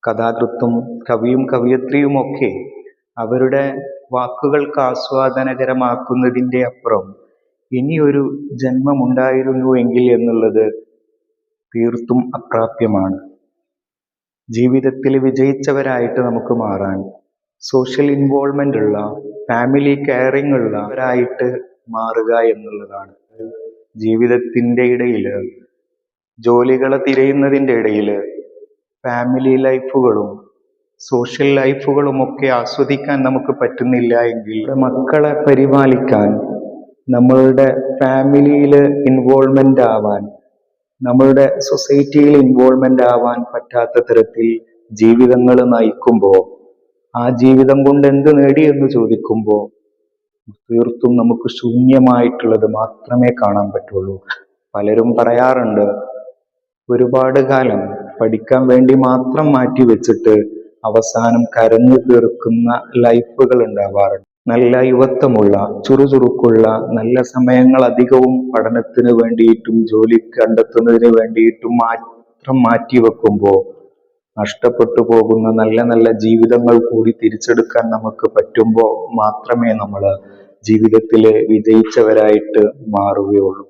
കഥാകൃത്തും കവിയും കവയിത്രിയുമൊക്കെ അവരുടെ വാക്കുകൾക്ക് ആസ്വാദനകരമാക്കുന്നതിൻ്റെ അപ്പുറം ഇനിയൊരു ജന്മമുണ്ടായിരുന്നു എങ്കിൽ എന്നുള്ളത് തീർത്തും അപ്രാപ്യമാണ്. ജീവിതത്തിൽ വിജയിച്ചവരായിട്ട് നമുക്ക് മാറാൻ സോഷ്യൽ ഇൻവോൾവ്മെന്റ് ഉള്ള, ഫാമിലി കെയറിംഗ് ഉള്ളവരായിട്ട് മാറുക എന്നുള്ളതാണ്. ജീവിതത്തിൻ്റെ ഇടയിൽ, ജോലികളെ തിരയുന്നതിൻ്റെ ഇടയിൽ ഫാമിലി ലൈഫുകളും സോഷ്യൽ ലൈഫുകളും ഒക്കെ ആസ്വദിക്കാൻ നമുക്ക് പറ്റുന്നില്ല എങ്കിൽ മക്കളെ പരിപാലിക്കാൻ, നമ്മളുടെ ഫാമിലിയിൽ ഇൻവോൾവ്മെന്റ് ആവാൻ, നമ്മളുടെ സൊസൈറ്റിയിൽ ഇൻവോൾവ്മെന്റ് ആവാൻ പറ്റാത്ത തരത്തിൽ ജീവിതങ്ങൾ നയിക്കുമ്പോൾ ആ ജീവിതം കൊണ്ട് എന്ത് നേടി എന്ന് ചോദിക്കുമ്പോൾ തീർത്തും നമുക്ക് ശൂന്യമായിട്ടുള്ളത് മാത്രമേ കാണാൻ പറ്റുള്ളൂ. പലരും പറയാറുണ്ട്, ഒരുപാട് കാലം പഠിക്കാൻ വേണ്ടി മാത്രം മാറ്റി വെച്ചിട്ട് അവസാനം കരഞ്ഞു തീർക്കുന്ന ലൈഫുകൾ ഉണ്ടാവാറുണ്ട്. നല്ല യുവത്വമുള്ള, ചുറുചുറുക്കുള്ള, നല്ല സമയങ്ങൾ അധികവും പഠനത്തിന് വേണ്ടിയിട്ടും ജോലി കണ്ടെത്തുന്നതിന് വേണ്ടിയിട്ടും മാത്രം മാറ്റി വെക്കുമ്പോൾ നഷ്ടപ്പെട്ടു പോകുന്ന നല്ല നല്ല ജീവിതങ്ങൾ കൂടി തിരിച്ചെടുക്കാൻ നമുക്ക് പറ്റുമ്പോൾ മാത്രമേ നമ്മൾ ജീവിതത്തിൽ വിജയിച്ചവരായിട്ട് മാറുകയുള്ളൂ.